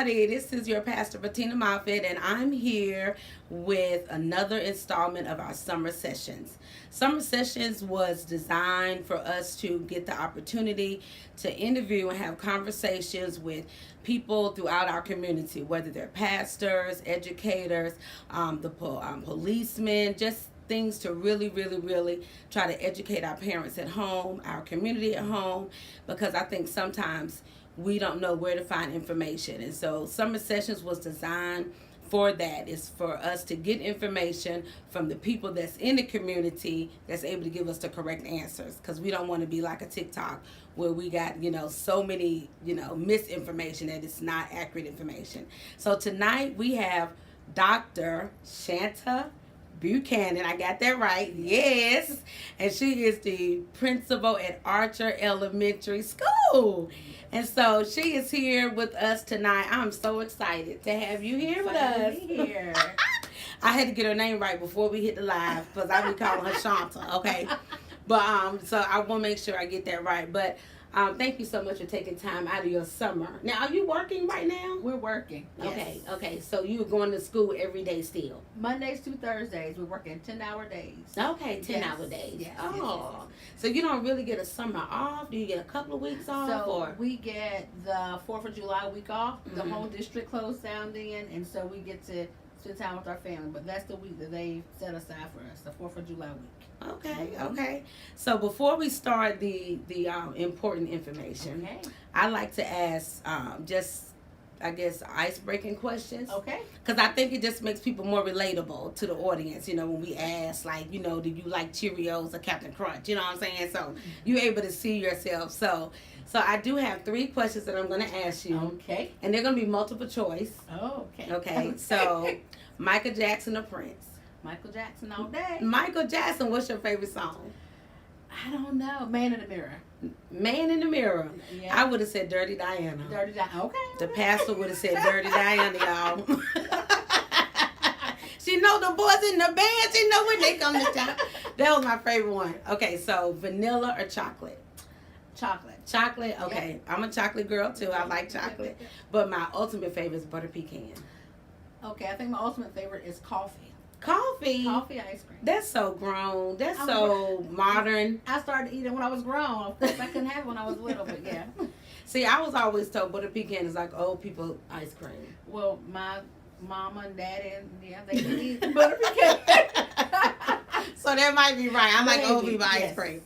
everybody. This is your Pastor Bettina Moffitt, and I'm here with another installment of our summer sessions. Summer sessions was designed for us to get the opportunity to interview and have conversations with people throughout our community, whether they're pastors, educators, policemen, just things to really try to educate our parents at home, our community at home, because I think sometimes we don't know where to find information. And so summer sessions was designed for that. It's for us to get information from the people that's in the community that's able to give us the correct answers, because we don't want to be like a TikTok where we got, so many, misinformation that it's not accurate information. So tonight we have Dr. Shanta Buchanan. I got that right. Yes. And she is the principal at Archer Elementary School. And so she is here with us tonight. I'm so excited to have you here with us. Here. I had to get her name right before we hit the live because I be calling her Shanta, okay? But so I want to make sure I get that right. But thank you so much for taking time out of your summer. Now, are you working right now? We're working. Yes. Okay. So you're going to school every day still? Mondays to Thursdays. We're working 10-hour days. Okay, 10-hour days. Yes. Oh. So you don't really get a summer off? Do you get a couple of weeks off? So we get the 4th of July week off. The whole district closed down then, and so we get to spend time with our family. But that's the week that they set aside for us, the 4th of July week. Okay. So before we start the important information, I like to ask ice-breaking questions. Okay. Because I think it just makes people more relatable to the audience, when we ask, like, do you like Cheerios or Captain Crunch? You know what I'm saying? So you're able to see yourself. So I do have 3 questions that I'm going to ask you. Okay. And they're going to be multiple choice. Oh, okay. Okay. So Michael Jackson or Prince? Michael Jackson all day. Michael Jackson, what's your favorite song? I don't know. Man in the Mirror. Man in the Mirror. Yeah. I would have said Dirty Diana. Dirty Diana. Okay. The pastor would have said Dirty Diana, y'all. She know the boys in the band. She know when they come to town. That was my favorite one. Okay, so vanilla or chocolate? Chocolate. Chocolate? Okay. Yeah. I'm a chocolate girl, too. I like chocolate. But my ultimate favorite is butter pecan. Okay, I think my ultimate favorite is coffee. Coffee ice cream. That's so grown. That's so modern. I started eating when I was grown. Of course, I couldn't have it when I was little, but yeah. See, I was always told butter pecan is like old people ice cream. Well, my mama and daddy, they can eat butter pecan. So that might be right. I like old people yes. ice cream.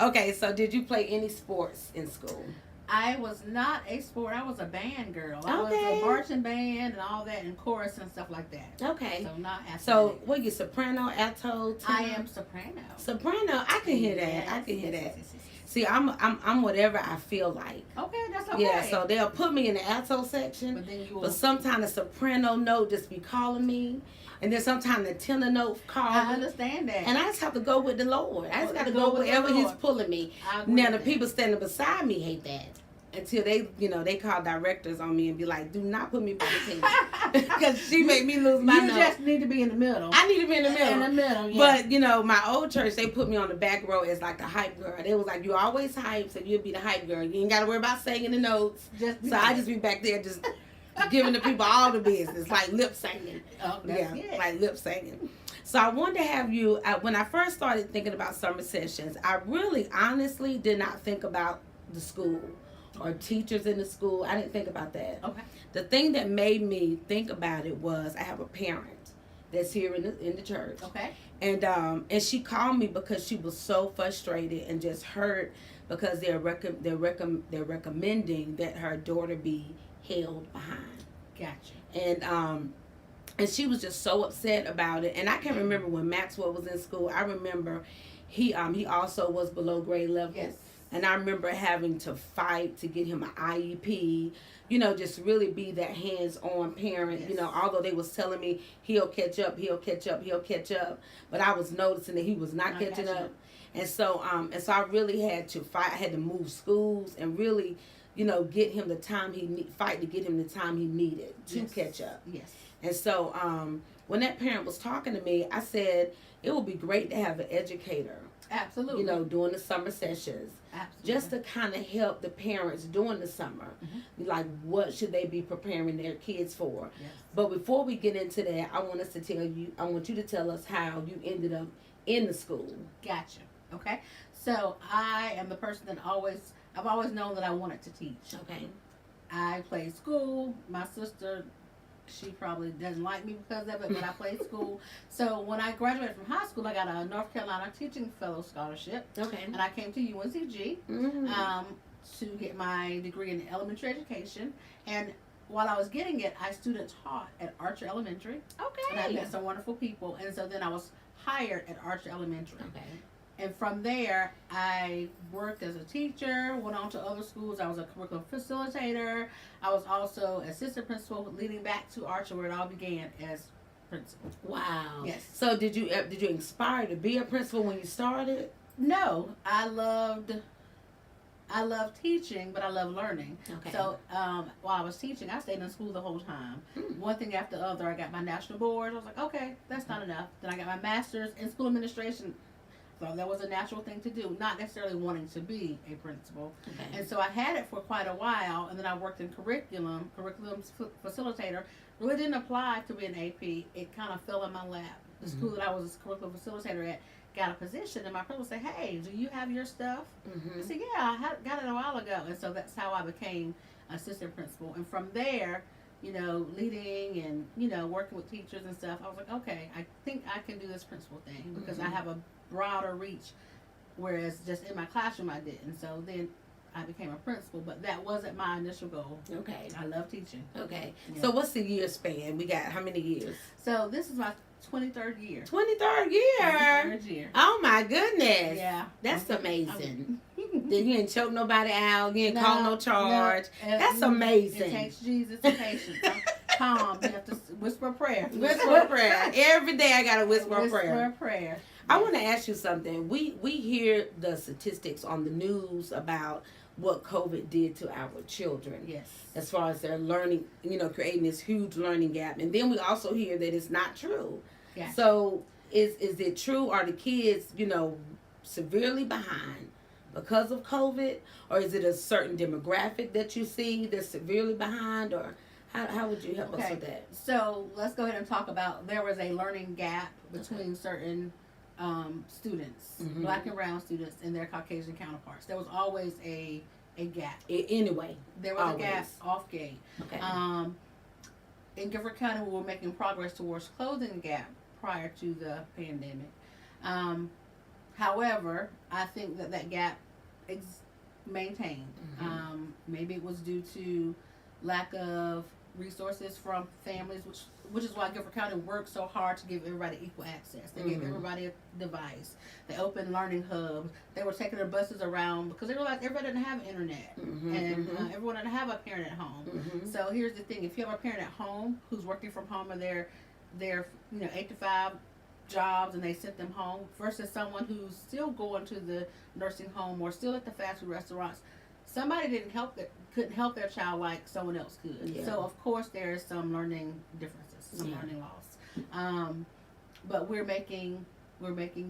Okay, so did you play any sports in school? I was not a sport. I was a band girl. I was a marching band and all that, and chorus and stuff like that. Okay. So not athletic. So what you soprano, alto, tenor? I am soprano. Soprano, I can hear that. Yes, I can hear that. Yes. See, I'm whatever I feel like. Okay, that's okay. Yeah, so they'll put me in the alto section, but then but sometimes the soprano note just be calling me. And then sometimes the tenor note calls. I understand that. And I just have to go with the Lord. I just got to go wherever He's pulling me. Now, the people standing beside me hate that. Until they, they call directors on me and be like, do not put me by the team. Because she made me lose my note. You just need to be in the middle. I need to be in the middle. In the middle, yeah. But, my old church, they put me on the back row as like the hype girl. They was like, you always hype, so you'll be the hype girl. You ain't got to worry about singing the notes. I just be back there just giving the people all the business, like lip singing. Oh, that's good. Like lip singing. So I wanted to have you, when I first started thinking about summer sessions, I really honestly did not think about the school or teachers in the school. I didn't think about that. Okay. The thing that made me think about it was I have a parent that's here in the church. Okay. And she called me because she was so frustrated and just hurt because they're recommending that her daughter be held behind. Gotcha. And she was just so upset about it. And I can remember when Maxwell was in school. I remember he also was below grade level. Yes. And I remember having to fight to get him an IEP, just really be that hands-on parent, Yes. Although they was telling me he'll catch up. But I was noticing that he was not catching up. And so I really had to fight. I had to move schools and really, get him the time fight to get him the time he needed to catch up. Yes. And so when that parent was talking to me, I said, it would be great to have an educator Absolutely. You know, during the summer sessions. Absolutely. Just to kind of help the parents during the summer. Mm-hmm. Like, what should they be preparing their kids for? Yes. But before we get into that, I want you to tell us how you ended up in the school. Gotcha. Okay. So I am the person that I've always known that I wanted to teach. Okay. I played school. My sister, she probably doesn't like me because of it, but I played school. So when I graduated from high school, I got a North Carolina Teaching Fellow Scholarship. Okay. And I came to UNCG to get my degree in elementary education. And while I was getting it, I student taught at Archer Elementary. Okay. And I met some wonderful people. And so then I was hired at Archer Elementary. Okay. And from there, I worked as a teacher, went on to other schools. I was a curriculum facilitator. I was also assistant principal, leading back to Archer, where it all began as principal. Wow. Yes. So did you inspire to be a principal when you started? No, I loved teaching, but I love learning. Okay. So while I was teaching, I stayed in school the whole time. One thing after the other. I got my national board. I was like, okay, that's not enough. Then I got my master's in school administration. So that was a natural thing to do, not necessarily wanting to be a principal. Okay. And so I had it for quite a while, and then I worked in curriculum facilitator. Really didn't apply to be an AP. It kind of fell in my lap. The school that I was a curriculum facilitator at got a position, and my principal said, hey, do you have your stuff? I said, yeah, I got it a while ago. And so that's how I became assistant principal. And from there, you know, leading and, you know, working with teachers and stuff, I was like, okay, I think I can do this principal thing because I have a broader reach, whereas just in my classroom I didn't. So then I became a principal, but that wasn't my initial goal. Okay. I love teaching. Okay. Yeah. So what's the year span? We got how many years? So this is my 23rd year. 23rd year. 23rd year. Oh my goodness. Yeah. That's amazing. Then you ain't choke nobody out. You ain't No, call no charge. That's amazing. It takes Jesus and patience. I'm calm. You have to whisper a prayer. Whisper a prayer. Every day I got to whisper a prayer. Whisper a prayer. I want to ask you something. We hear the statistics on the news about what COVID did to our children. Yes. As far as their learning, you know, creating this huge learning gap. And then we also hear that it's not true. Yeah. So is it true? Are the kids, you know, severely behind because of COVID? Or is it a certain demographic that you see that's severely behind? Or how would you help us with that? So let's go ahead and talk about, there was a learning gap between certain students, black and brown students, and their Caucasian counterparts. There was always a gap. Anyway. There was always. a gap off gate. Okay. In Gifford County, we were making progress towards closing the gap prior to the pandemic. However, I think that gap maintained. Maybe it was due to lack of resources from families, which is why Gifford County worked so hard to give everybody equal access. They gave everybody a device. They opened learning hubs. They were taking their buses around because they realized everybody didn't have internet, and everyone didn't have a parent at home. So here's the thing: if you have a parent at home who's working from home, or they're 8 to 5 jobs, and they sent them home, versus someone who's still going to the nursing home or still at the fast food restaurants, somebody couldn't help their child like someone else could. Yeah. So of course there's some learning differences, some learning loss. But we're making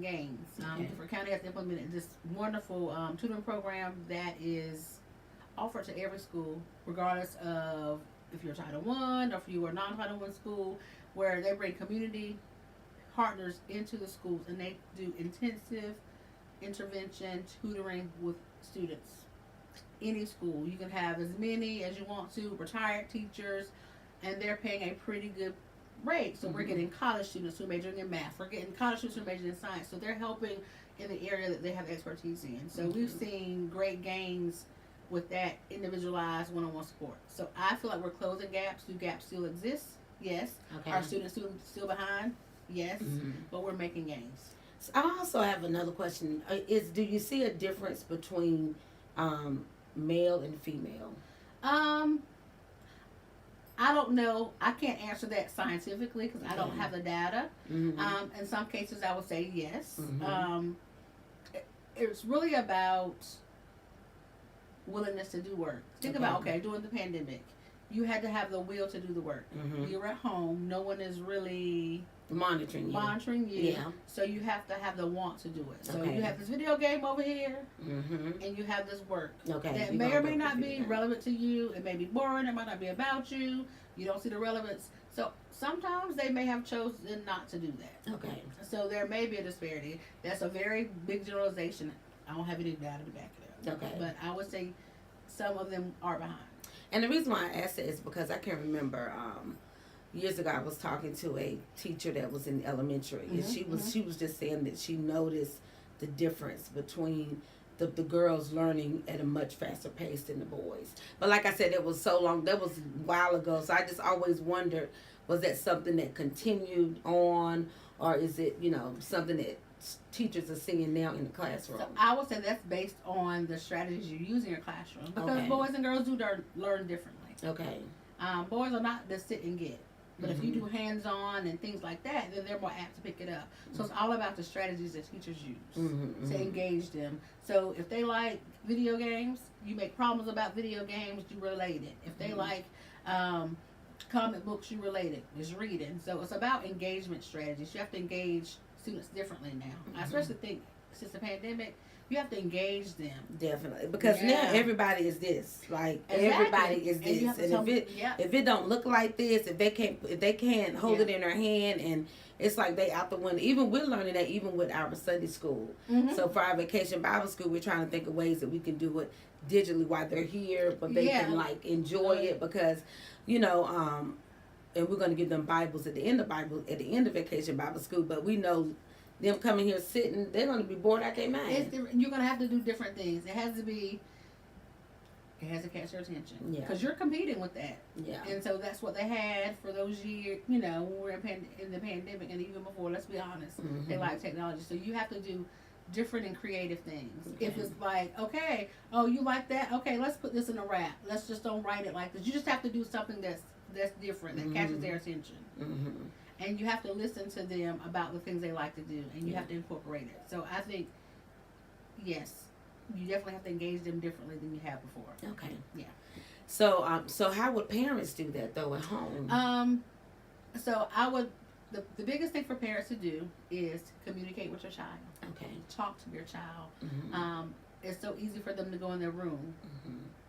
gains. Gifford County has implemented this wonderful tutoring program that is offered to every school, regardless of if you're Title I or if you are non-Title I school, where they bring community partners into the schools and they do intensive intervention tutoring with students. Any school, you can have as many as you want to, retired teachers, and they're paying a pretty good rate. So we're getting college students who are majoring in math. We're getting college students who are majoring in science. So they're helping in the area that they have expertise in. So we've seen great gains with that individualized one-on-one support. So I feel like we're closing gaps. Do gaps still exist? Yes. Okay. Are students still behind? Yes. But we're making gains. So I also have another question. Do you see a difference between male and female? I don't know. I can't answer that scientifically because I don't have the data. In some cases, I would say yes. It's really about willingness to do work. Think about, during the pandemic, you had to have the will to do the work. You're at home. No one is really monitoring you. Yeah. So you have to have the want to do it. So you have this video game over here, and you have this work. Okay. That may or may not be relevant to you. It may be boring. It might not be about you. You don't see the relevance. So sometimes they may have chosen not to do that. Okay. So there may be a disparity. That's a very big generalization. I don't have any data to back it up. Okay. But I would say some of them are behind. And the reason why I asked it is because I can remember years ago I was talking to a teacher that was in elementary, and she was just saying that she noticed the difference between the girls learning at a much faster pace than the boys. But like I said, it was so long, that was a while ago, so I just always wondered, was that something that continued on, or is it, something that teachers are seeing now in the classroom? So I would say that's based on the strategies you use in your classroom, because boys and girls do learn differently. Okay. Boys are not the sit and get, but if you do hands-on and things like that, then they're more apt to pick it up. So it's all about the strategies that teachers use to engage them. So if they like video games, you make problems about video games, you relate it. If they like comic books, you relate it. It's reading. So it's about engagement strategies. You have to engage students differently now. I especially think since the pandemic, you have to engage them. Definitely, because now everybody is this. Like everybody is this, and if it don't look like this, if they can't hold it in their hand, and it's like they out the window. Even we're learning that even with our Sunday school. So for our Vacation Bible School, we're trying to think of ways that we can do it digitally while they're here, but they can like enjoy it, because and we're going to give them Bibles at the end of Vacation Bible School, but we know them coming here sitting, they're going to be bored out their mind. You're going to have to do different things. It has to catch their attention. Yeah. Because you're competing with that. Yeah. And so that's what they had for those years, when we were in the pandemic, and even before, let's be honest, they like technology. So you have to do different and creative things. Okay. If it's like, okay, oh, you like that? Okay, let's put this in a rap. Let's just don't write it like this. You just have to do something that's different, that catches their attention. And you have to listen to them about the things they like to do, and you have to incorporate it. So I think, yes, you definitely have to engage them differently than you have before. Okay. Yeah. So how would parents do that though at home? So I would. The biggest thing for parents to do is communicate with your child. Okay. Talk to your child. It's so easy for them to go in their room.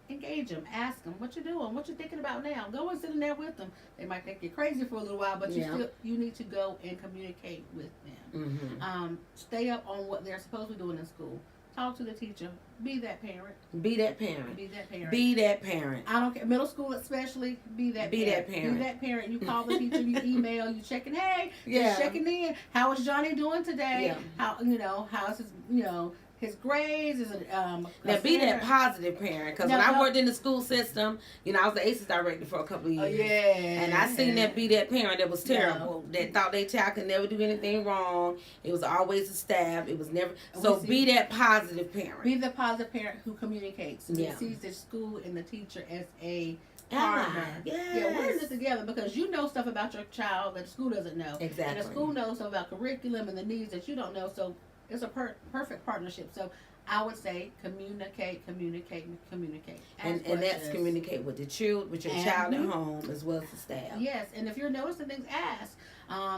Engage them. Ask them, what you doing? What you thinking about now? Go and sit in there with them. They might think you're crazy for a little while, but you need to go and communicate with them. Stay up on what they're supposed to be doing in school. Talk to the teacher. Be that parent. Be that parent. Be that parent. Be that parent. I don't care. Middle school especially. Be that parent. Be that parent. You call the teacher. You email. You checking. Hey, just checking in. How is Johnny doing today? How how's his his grades? Is it now be that positive parent, because when I worked in the school system, I was the ACES director for a couple of years. And I seen that be that parent that was terrible, that thought their child could never do anything wrong. It was always a stab. It was never. So be that positive parent. Be the positive parent who communicates. Who sees the school and the teacher as a partner. Yeah, we're in this together, because you know stuff about your child that the school doesn't know. Exactly. And the school knows stuff about curriculum and the needs that you don't know. So it's a perfect partnership. So I would say communicate. And that's communicate with with your child at home as well as the staff. Yes, and if you're noticing things, ask.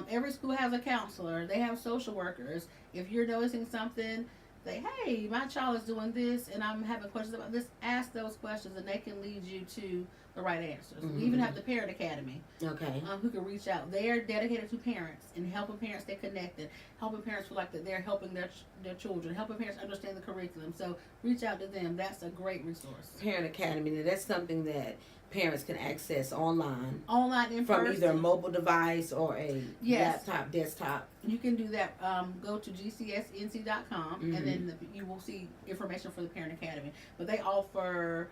Every school has a counselor. They have social workers. If you're noticing something, say, hey, my child is doing this and I'm having questions about this, ask those questions and they can lead you to the right answers. We even have the Parent Academy. Okay. Who can reach out. They are dedicated to parents and helping parents stay connected, helping parents feel like that they're helping their children, helping parents understand the curriculum. So reach out to them. That's a great resource. Parent Academy. Now that's something that parents can access online. Online in from person. Either a mobile device or a laptop, desktop. You can do that. Go to gcsnc.com and then you will see information for the Parent Academy. But they offer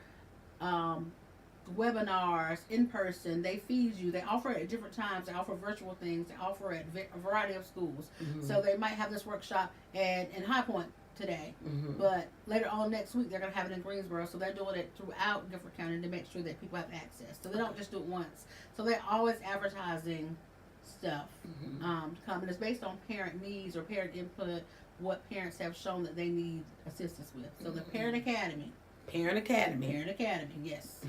webinars in person. They feed you. They offer at different times. They offer virtual things. They offer at a variety of schools. So they might have this workshop in High Point today, but later on next week they're going to have it in Greensboro. So they're doing it throughout Gifford County to make sure that people have access. So they don't just do it once. So they're always advertising stuff to come, and it's based on parent needs or parent input, what parents have shown that they need assistance with. So the Parent Academy, Parent Academy. Parent Academy, yes.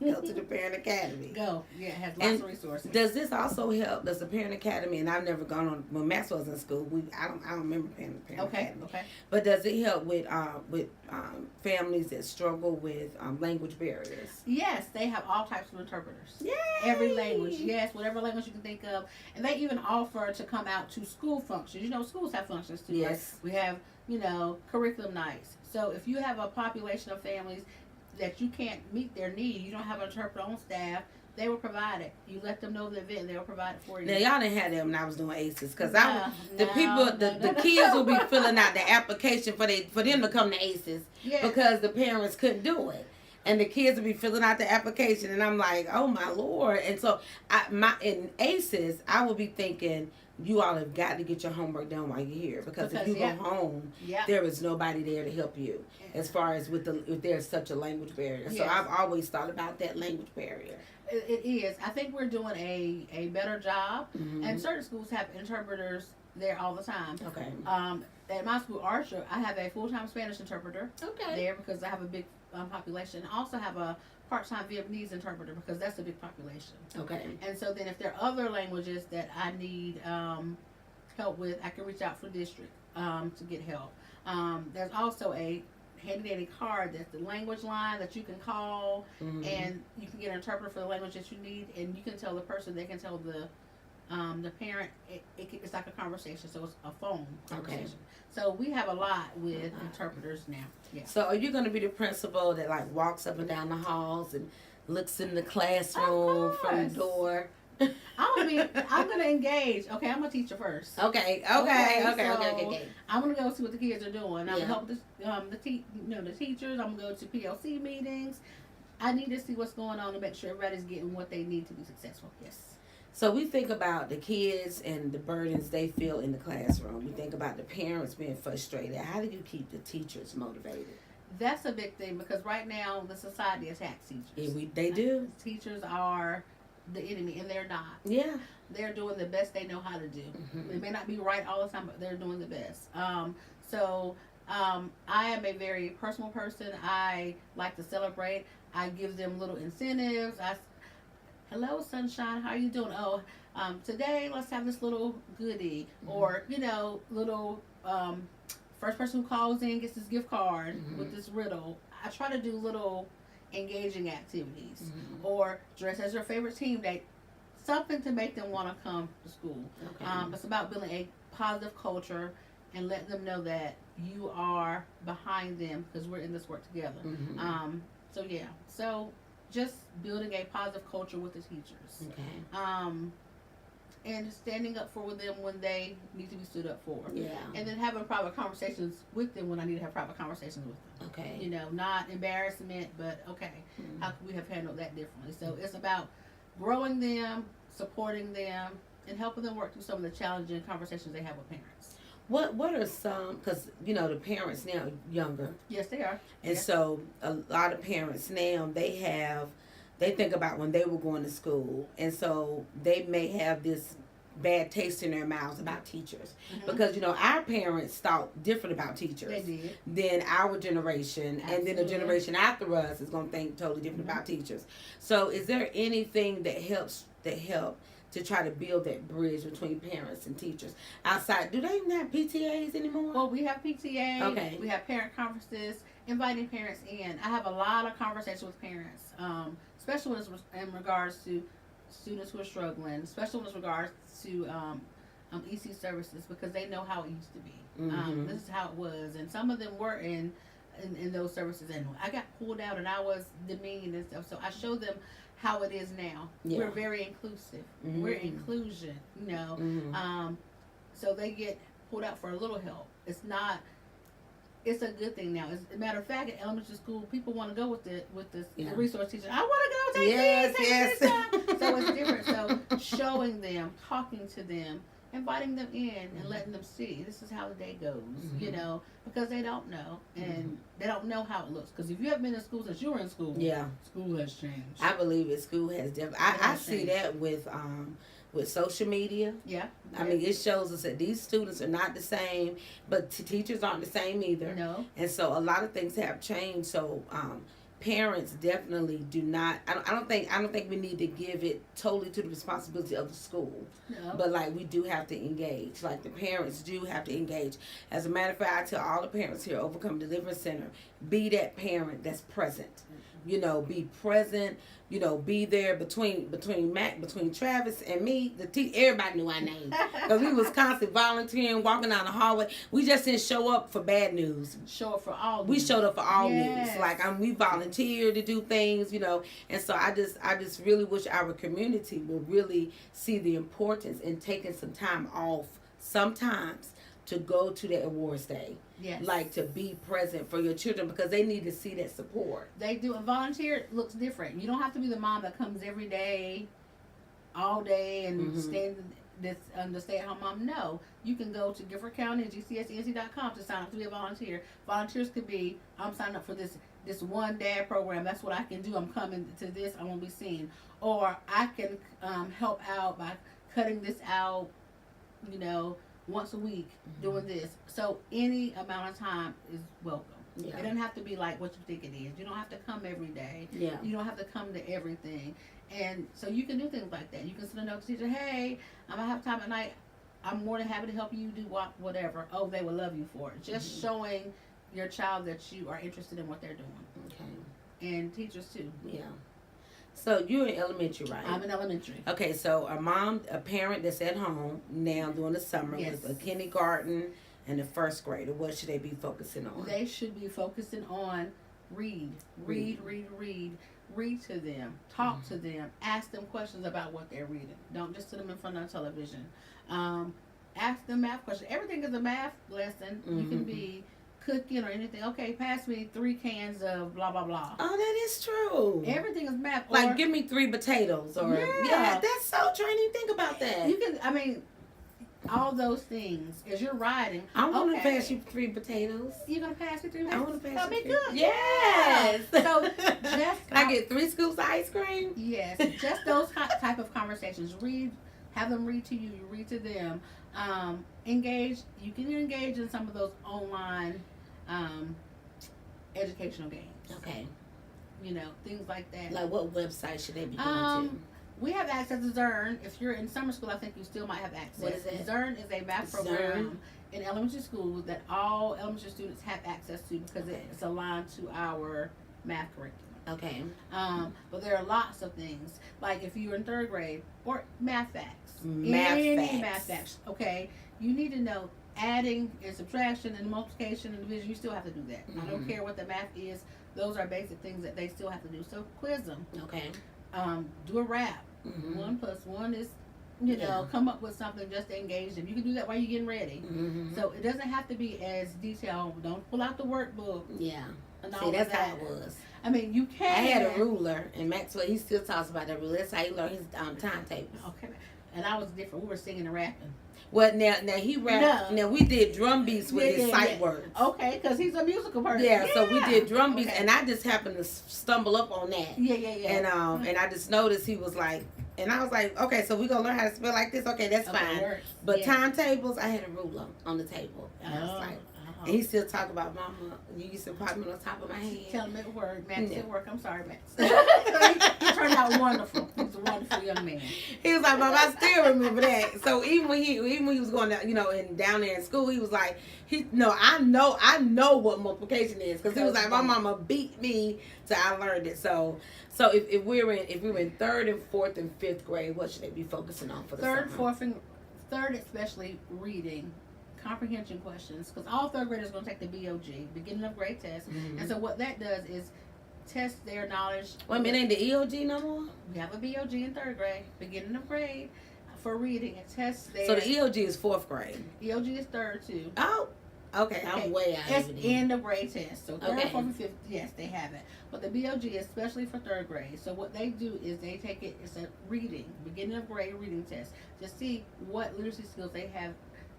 Go to the Parent Academy. Go. Yeah, it has lots of resources. Does this also help? Does the Parent Academy, and I've never gone on, when Max was in school, I don't remember Parent Academy. Okay. But does it help with families that struggle with language barriers? Yes, they have all types of interpreters. Yay! Every language, yes, whatever language you can think of. And they even offer to come out to school functions. You know, schools have functions too. Yes. Right? We have, curriculum nights. So if you have a population of families that you can't meet their need, you don't have an interpreter on staff, they will provide it. You let them know the event, and they will provide it for you. Now y'all didn't have that when I was doing ACEs, because the kids will be filling out the application for them to come to ACEs, because the parents couldn't do it, and the kids will be filling out the application, and I'm like, oh my Lord. And so in ACEs, I will be thinking, you all have got to get your homework done while you're here, because if you go home, there is nobody there to help you as far as if there's such a language barrier. So I've always thought about that language barrier. It is. I think we're doing a better job, and certain schools have interpreters there all the time. Okay. At my school, Archer, I have a full-time Spanish interpreter there, because I have a big population. I also have a part-time Vietnamese interpreter, because that's a big population. Okay. And so then if there are other languages that I need help with, I can reach out for district to get help. There's also a handy card that's the language line that you can call, and you can get an interpreter for the language that you need, and you can tell the person, they can tell the parent, it's like a conversation, so it's a phone conversation. Okay. So we have a lot with interpreters now. Yeah. So are you going to be the principal that like walks up and down the halls and looks in the classroom from the door? I'm gonna engage. Okay, I'm a teacher first. Okay. I'm gonna go see what the kids are doing. I'm gonna help the teachers. I'm gonna go to PLC meetings. I need to see what's going on to make sure everybody's getting what they need to be successful. Yes. So we think about the kids and the burdens they feel in the classroom. We think about the parents being frustrated. How do you keep the teachers motivated? That's a big thing, because right now the society attacks teachers. Yeah, they do. Teachers are the enemy, and they're not. Yeah. They're doing the best they know how to do. They may not be right all the time, but they're doing the best. I am a very personal person. I like to celebrate. I give them little incentives. Hello, sunshine. How are you doing? Oh, today let's have this little goodie, or little first person who calls in gets this gift card with this riddle. I try to do little engaging activities, or dress as your favorite team day, something to make them want to come to school. Okay. It's about building a positive culture and letting them know that you are behind them, because we're in this work together. So just building a positive culture with the teachers. Okay. And standing up for them when they need to be stood up for. Yeah. And then having private conversations with them when I need to have private conversations with them. Okay. Not embarrassment, but okay, how could we have handled that differently? So it's about growing them, supporting them, and helping them work through some of the challenging conversations they have with parents. What are some, because the parents now are younger. Yes, they are. And so a lot of parents now, they think about when they were going to school, and so they may have this bad taste in their mouths about teachers, because our parents thought different about teachers. They did. Than our generation. Absolutely. And then the generation after us is going to think totally different about teachers. So is there anything that helps to try to build that bridge between parents and teachers outside? Do they even have PTAs anymore? Well, we have PTA. Okay. We have parent conferences, inviting parents in. I have a lot of conversations with parents, especially when it's in regards to students who are struggling, especially with regards to EC services, because they know how it used to be. This is how it was, and some of them were in those services, and I got pulled out and I was demeaned and stuff. So I showed them how it is now. Yeah. We're very inclusive. We're inclusion, so they get pulled out for a little help. It's a good thing now. As a matter of fact, at elementary school, people want to go with the resource teacher. I want to go take this. So it's different. So showing them, talking to them, inviting them in, and letting them see this is how the day goes. Because they don't know, and they don't know how it looks. Because if you haven't been in school since you were in school, school has changed. I believe it. School has definitely. I see that with with social media. Yeah. I mean, it shows us that these students are not the same, but teachers aren't the same either. No. And so a lot of things have changed. So parents definitely do not. I don't think we need to give it totally to the responsibility of the school. No. But like we do have to engage. Like the parents do have to engage. As a matter of fact, I tell all the parents here at Overcome Deliverance Center, be that parent that's present. You know, be present. You know, be there between Travis and me. Everybody knew our name because we was constantly volunteering, walking down the hallway. We just didn't show up for bad news. Show up for all. We showed up for all Yes. news. Like we volunteered to do things, you know. And so I just really wish our community will really see the importance in taking some time off sometimes to go to the awards day. Yes. Like to be present for your children because they need to see that support. They do. And volunteer looks different. You don't have to be the mom that comes every day, all day, and stand the stay-at-home mom. No, you can go to Gifford County, GCSENC.com to sign up to be a volunteer. Volunteers could be, I'm signing up for this one dad program. That's what I can do. I'm coming to this. I won't be seen. Or I can help out by cutting this out, you know, once a week doing this. So any amount of time is welcome. Yeah. It doesn't have to be like what you think it is. You don't have to come every day. Yeah. You don't have to come to everything. And so you can do things like that. You can send a note to teacher, hey, I'm going to have time at night. I'm more than happy to help you do whatever. Oh, they will love you for it. Just showing your child that you are interested in what they're doing. Okay. And teachers too. Yeah. So you're in elementary, right? I'm in elementary. Okay, so a parent that's at home now during the summer with a kindergarten and a first grader, what should they be focusing on? They should be focusing on read to them, talk to them, ask them questions about what they're reading. Don't just sit them in front of television. Ask them math questions. Everything is a math lesson. You can be cooking or anything. Okay, pass me 3 cans of blah blah blah. Oh, that is true. Everything is math. Like, give me 3 potatoes, or that's so true. I didn't even think about that. You can. I mean, all those things as you're riding. I want to pass you 3 potatoes. You're gonna pass me 3 potatoes. I want to pass That'll you be 3. good. Yes. So just can I get 3 scoops of ice cream? Yes, just those type of conversations. Have them read to you. You read to them. Engage. You can engage in some of those online educational games. Okay. You know, things like that. Like what website should they be going to? We have access to Zern. If you're in summer school, I think you still might have access. What is it? Zern is a math program in elementary schools that all elementary students have access to because it's aligned to our math curriculum. Okay. But there are lots of things. Like if you're in 3rd grade, or math facts. Math facts. Okay. You need to know adding and subtraction and multiplication and division. You still have to do that. I don't care what the math is. Those are basic things that they still have to do. So quiz them. Okay. Do a rap. 1 + 1 is, you know, come up with something just to engage them. You can do that while you're getting ready. So it doesn't have to be as detailed. Don't pull out the workbook. Yeah. And See, that's how it was. I mean, you can. I had a ruler, and Maxwell, he still talks about that ruler. That's how he learned his timetables. Okay. And I was different. We were singing and rapping. Well, now he rapped. Now we did drum beats with his sight words. Okay, because he's a musical person. Yeah, so we did drum beats, and I just happened to stumble up on that. Yeah. And I just noticed he was like, and I was like, okay, so we gonna learn how to spell like this. Okay, that's fine. But timetables, I had a ruler on the table, and I was like. And he still talk about Mama. You used to pop me on top of my head. Tell him it worked. Max, it worked. I'm sorry, Max. he turned out wonderful. He's a wonderful young man. He was like, Mom, I still remember that. So even when he was going down, you know, and down there in school, he was like, I know what multiplication is, because he was like, my mama beat me till I learned it. So if we were in 3rd and 4th and 5th grade, what should they be focusing on for the third, summer? 4th, and 3rd, especially reading. Comprehension questions, because all 3rd graders are going to take the BOG, beginning of grade test. And so what that does is test their knowledge. Wait a minute, ain't the EOG no more? We have a BOG in 3rd grade, beginning of grade, for reading. It tests their... So the EOG is 4th grade. EOG is 3rd too. Oh, okay. I'm way out It's of it. end of grade test. So 3rd, 4th, and 5th, yes, they have it. But the BOG is especially for 3rd grade. So what they do is they take it, it's a reading, beginning of grade reading test, to see what literacy skills they have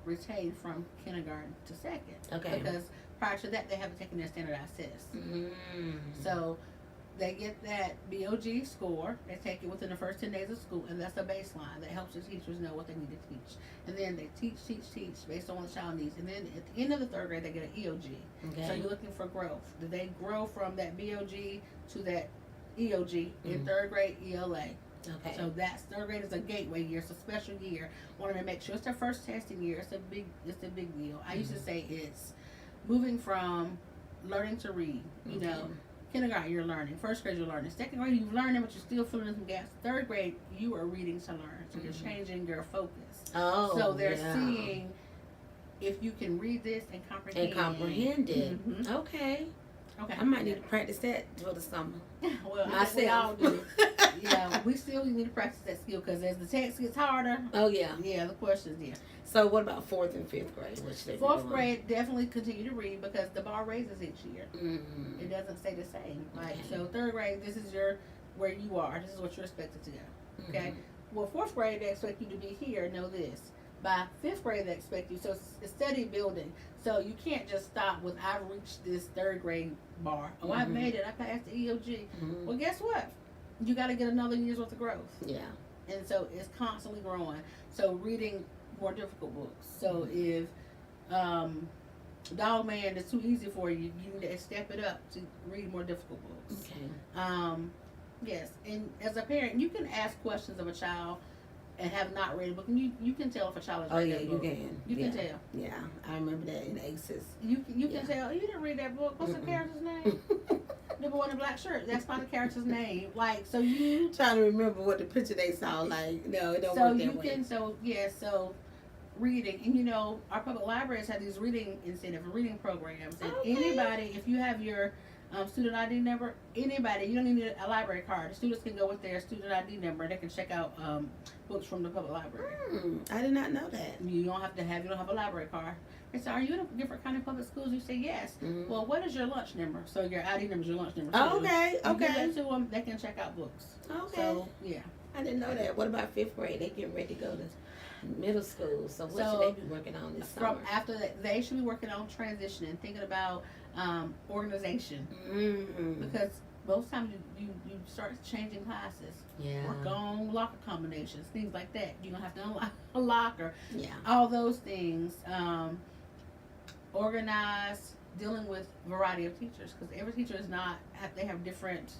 retained from kindergarten to 2nd. Okay. Because prior to that, they haven't taken their standardized tests. So they get that BOG score. They take it within the first 10 days of school, and that's a baseline that helps the teachers know what they need to teach. And then they teach based on what the child needs. And then at the end of the third grade, they get an EOG. Okay. So you're looking for growth. Do they grow from that BOG to that EOG in third grade ELA? Okay. So that's third grade is a gateway year. It's a special year. Wanted to make sure it's their first testing year. It's a big deal. I used to say it's moving from learning to read. You know, kindergarten you're learning, first grade you're learning, second grade you've learned, but you're still filling in some gaps. Third grade you are reading to learn. So you're changing your focus. Oh. So they're seeing if you can read this and comprehend it. Mm-hmm. Okay. Okay. I might need to practice that for the summer. Well, I think we all do. Yeah, we still need to practice that skill because as the text gets harder. Oh yeah. Yeah, the questions. Yeah. So what about fourth and fifth grade? Which they Fourth grade definitely continue to read because the bar raises each year. Mm-hmm. It doesn't stay the same. Like Okay. so, third grade, this is where you are. This is what you're expected to go. Okay. Mm-hmm. Well, fourth grade, they expect you to be here. Know this. By fifth grade, they expect you. So it's steady building. So you can't just stop with I've reached this third grade bar. Oh, I made it. I passed the EOG. Mm-hmm. Well, guess what? You got to get another year's worth of growth. Yeah. And so it's constantly growing. So reading more difficult books. So if Dog Man is too easy for you, you need to step it up to read more difficult books. Okay. Yes, and as a parent, you can ask questions of a child and have not read a book. And you can tell if a child has read that book. You can tell. Yeah, I remember that in ACES. You can tell, you didn't read that book. What's the character's name? The boy in the black shirt. That's not the character's name. Like, so you... Trying to remember what the picture they saw like. No, it don't work that way. So reading. And, you know, our public libraries have these reading incentive and reading programs. And anybody, if you have your student ID number, anybody, you don't even need a library card. The students can go with their student ID number and they can check out books from the public library. I did not know that. You don't have a library card. They say, are you in a different kind of public schools? You say yes. Well, what is your lunch number? So your ID number is your lunch number. Oh, okay. You give that to them, they can check out books. Okay. So, yeah. I didn't know that. What about fifth grade? They getting ready to go to middle school. So what should they be working on this summer? From after that, they should be working on transitioning, thinking about organization. Because most times you start changing classes. Yeah. Work on locker combinations, things like that. You're going to have to unlock a locker. Yeah. All those things. Organize, dealing with variety of teachers. Because every teacher is not, they have different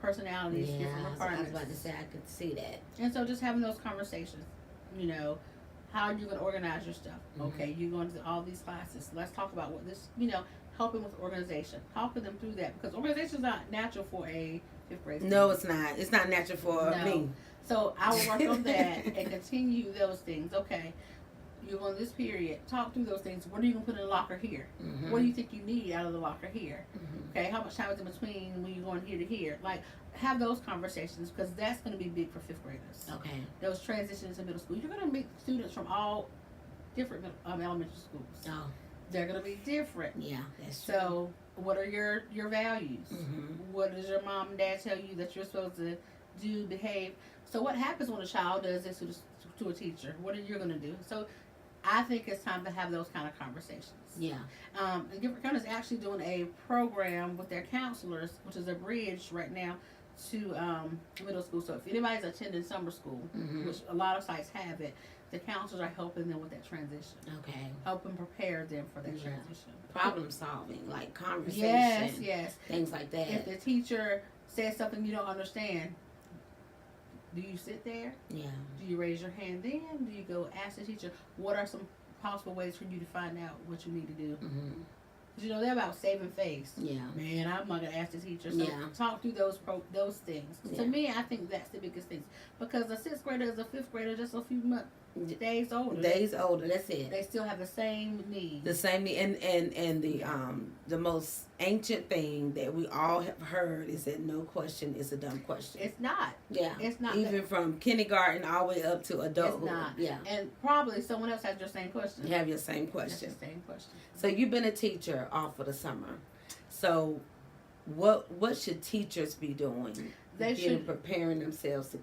personalities, different requirements. I was about to say, I could see that. And so just having those conversations, you know, how are you going to organize your stuff? Okay, you're going to all these classes. Let's talk about what this, you know, helping with organization. Talking them through that. Because organization is not natural for a fifth grade student. No, it's not. It's not natural for me. So I will work on that and continue those things. Okay, you're on this period. Talk through those things. What are you going to put in the locker here? What do you think you need out of the locker here? Okay, how much time is in between when you're going here to here? Like, have those conversations because that's going to be big for fifth graders. Okay. Those transitions to middle school. You're going to meet students from all different elementary schools. Oh. They're going to be different. Yeah, that's true. So, what are your values? What does your mom and dad tell you that you're supposed to do, behave? So, what happens when a child does this to a teacher? What are you going to do? So, I think it's time to have those kind of conversations. Yeah. And Gifford County is actually doing a program with their counselors, which is a bridge right now to middle school. So if anybody's attending summer school, which a lot of sites have it, the counselors are helping them with that transition. Okay. Helping prepare them for that transition. Problem solving, like conversation. Yes. Things like that. If the teacher says something you don't understand, do you sit there? Yeah. Do you raise your hand then? Do you go ask the teacher, what are some possible ways for you to find out what you need to do? Because, you know, they're about saving face. Yeah. Man, I'm not going to ask the teacher. So talk through those things. To me, I think that's the biggest thing. Because a sixth grader is a fifth grader just a few days older. That's it. They still have the same needs. The same need. And the most ancient thing that we all have heard is that no question is a dumb question. It's not. Yeah. It's not. Even from kindergarten all the way up to adulthood. It's not. Yeah. And probably someone else has your same question. You have your same question. That's the same question. So you've been a teacher all for the summer. So what should teachers be doing? They should preparing themselves to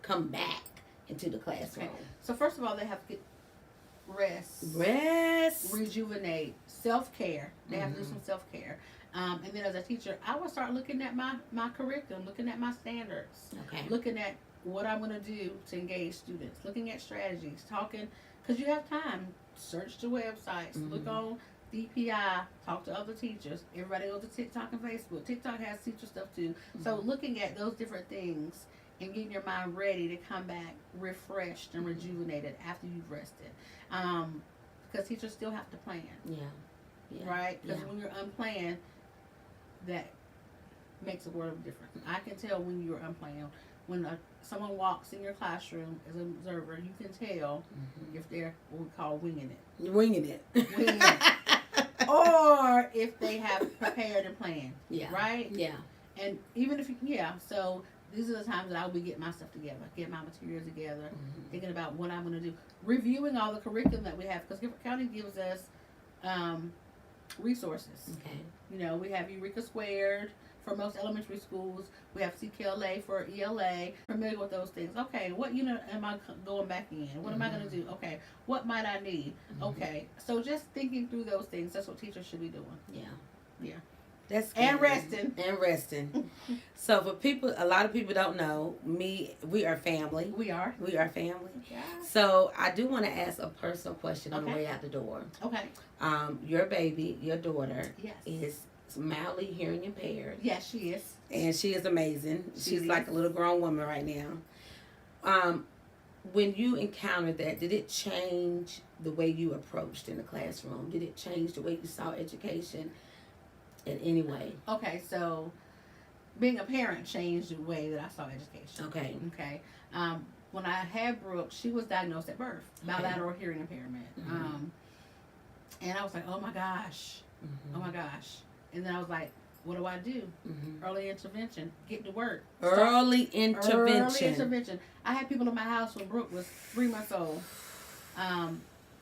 come back into the classroom. Okay. So first of all, they have to get rest, rejuvenate, self-care. They have to do some self-care. And then as a teacher, I would start looking at my curriculum, looking at my standards, Okay. looking at what I'm going to do to engage students, looking at strategies, talking, because you have time. Search the websites, look on DPI, talk to other teachers. Everybody goes to TikTok and Facebook. TikTok has teacher stuff too. So looking at those different things and getting your mind ready to come back refreshed and rejuvenated after you've rested. Because teachers still have to plan. Yeah. Right? Because Yeah. when you're unplanned, that makes a world of difference. I can tell when you're unplanned. When someone walks in your classroom as an observer, you can tell if they're what we call winging it. Winging it. Winging it. Or if they have prepared and planned. Yeah. Right? Yeah. And even if, so these are the times that I will be getting my stuff together, getting my materials together, thinking about what I'm going to do, reviewing all the curriculum that we have, because Gifford County gives us resources. Okay. You know, we have Eureka Squared for most elementary schools. We have CKLA for ELA. Familiar with those things. Okay, what unit am I going back in? What am I going to do? Okay, what might I need? Okay, so just thinking through those things, that's what teachers should be doing. Yeah. Yeah. That's good. And resting. And resting. So for people, a lot of people don't know, we are family. We are. We are family. Yeah. So I do want to ask a personal question on the Okay. way out the door. Okay. Your baby, your daughter, Yes. is mildly hearing impaired. Yes, she is. And she is amazing. She She's is. like a little grown woman right now. When you encountered that, did it change the way you approached in the classroom? Did it change the way you saw education in any way? Okay, so being a parent changed the way that I saw education. Okay. Okay. When I had Brooke, she was diagnosed at birth, bilateral hearing impairment. And I was like, oh my gosh, oh my gosh. And then I was like, what do I do? Early intervention. Get to work. Early intervention. Early intervention. I had people in my house when Brooke was 3 months old,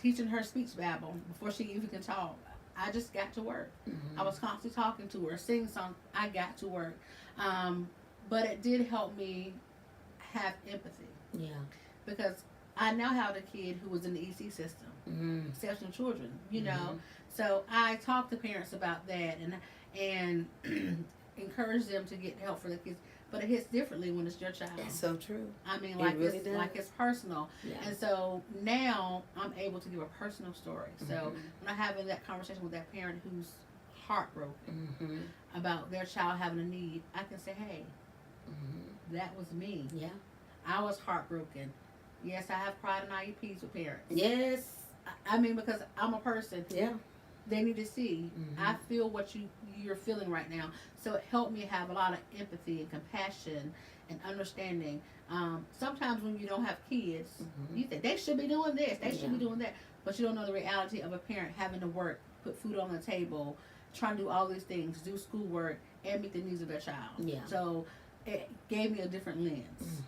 teaching her speech babble before she even can talk. I just got to work. I was constantly talking to her, singing songs. I got to work. But it did help me have empathy. Yeah. Because I now have a kid who was in the EC system, exceptional children, you know. So I talk to parents about that and encourage them to get help for the kids. But it hits differently when it's your child. That's so true. I mean, It like really it's does. like it's personal. Yeah. And so now I'm able to give a personal story. So when I'm having that conversation with that parent who's heartbroken about their child having a need, I can say, hey, that was me. Yeah. I was heartbroken. Yes, I have cried in IEPs with parents. Yes. I mean, because I'm a person. Yeah. They need to see. I feel what you're feeling right now. So it helped me have a lot of empathy and compassion and understanding. Sometimes when you don't have kids, you think they should be doing this, they should be doing that, but you don't know the reality of a parent having to work, put food on the table, trying to do all these things, do schoolwork, and meet the needs of their child. Yeah. So it gave me a different lens.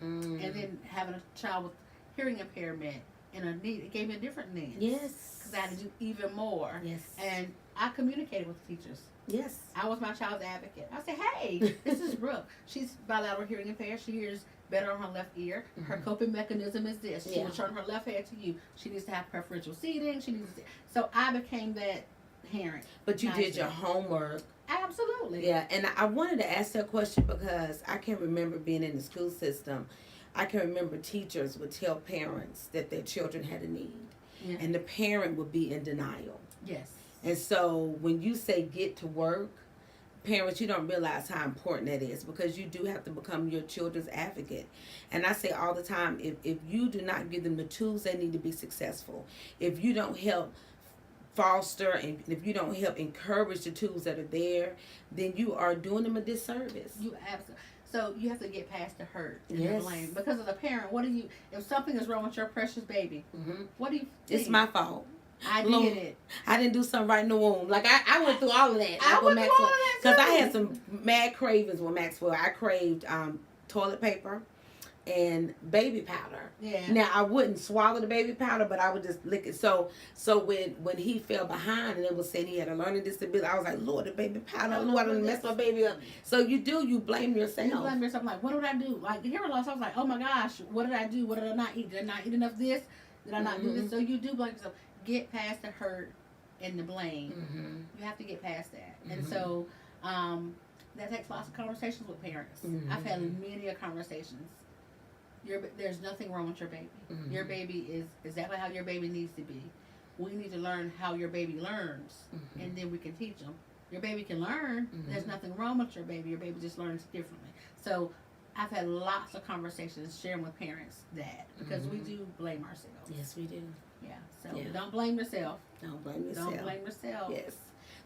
And then having a child with hearing impairment and a need, it gave me a different lens. Yes. Because I had to do even more. Yes. And I communicated with the teachers. Yes. I was my child's advocate. I said, hey, this is Brooke. She's bilateral hearing impaired. She hears better on her left ear. Her coping mechanism is this. She will turn her left ear to you. She needs to have preferential seating. She needs to... So I became that parent. But you did your homework. Absolutely. Yeah, and I wanted to ask that question because I can remember being in the school system. I can remember teachers would tell parents that their children had a need. Yeah. And the parent would be in denial. Yes. And so when you say get to work, parents, you don't realize how important that is because you do have to become your children's advocate. And I say all the time, if you do not give them the tools they need to be successful, if you don't help foster and if you don't help encourage the tools that are there, then you are doing them a disservice. You absolutely. So you have to get past the hurt and Yes. the blame. Because as a parent, what do you, if something is wrong with your precious baby, what do you think? It's my fault. I Lord, did it. I didn't do something right in the womb. Like I went through all of that. I went through all of that because I too. had some mad cravings with Maxwell. I craved toilet paper and baby powder. Yeah. Now I wouldn't swallow the baby powder, but I would just lick it. So when he fell behind and it was saying he had a learning disability, I was like, Lord, the baby powder, Lord, I done messed my baby up. So you blame yourself. You blame yourself. Like, what did I do? Like hearing loss, I was like, oh my gosh, what did I do? What did I not eat? Did I not eat enough of this? Did I not do this? So you do blame yourself. Get past the hurt and the blame. Mm-hmm. You have to get past that. Mm-hmm. And so that takes lots of conversations with parents. Mm-hmm. I've had many conversations. There's nothing wrong with your baby. Mm-hmm. Your baby is exactly how your baby needs to be. We need to learn how your baby learns, Mm-hmm. and then we can teach them. Your baby can learn. Mm-hmm. There's nothing wrong with your baby. Your baby just learns differently. So I've had lots of conversations sharing with parents that, because we do blame ourselves. Yes, we do. Yeah. So Yeah. don't blame yourself. Don't blame yourself. Don't blame yourself. Yes.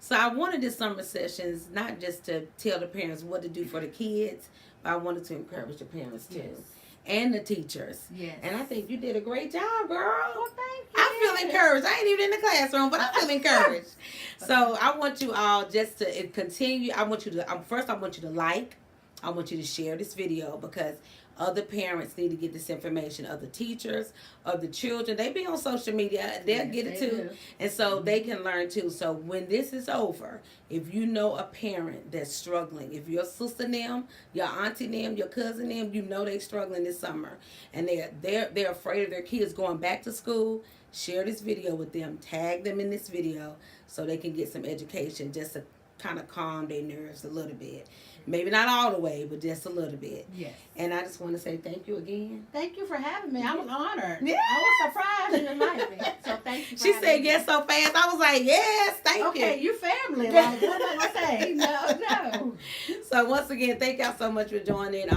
So I wanted this summer sessions not just to tell the parents what to do for the kids, but I wanted to encourage the parents too. Yes. And the teachers. Yes. And I think you did a great job, girl. Well, thank you. I feel encouraged. I ain't even in the classroom, but I feel encouraged. So I want you all just to continue. I want you to, first I want you to like. I want you to share this video, because other parents need to get this information. Other teachers, other children, they be on social media. They'll get it they too. do. And so they can learn too. So when this is over, if you know a parent that's struggling, if your sister them, your auntie them, your cousin them, you know they struggling this summer, and they're afraid of their kids going back to school, share this video with them. Tag them in this video so they can get some education, just to kind of calm their nerves a little bit. Maybe not all the way, but just a little bit. Yes. And I just want to say thank you again. Thank you for having me. I was honored. Yeah. I was surprised you invited me. So thank you for She having said me. yes so fast. I was like, yes, thank Okay, you. you family. Like, what am I going to say? No. So once again, thank y'all so much for joining.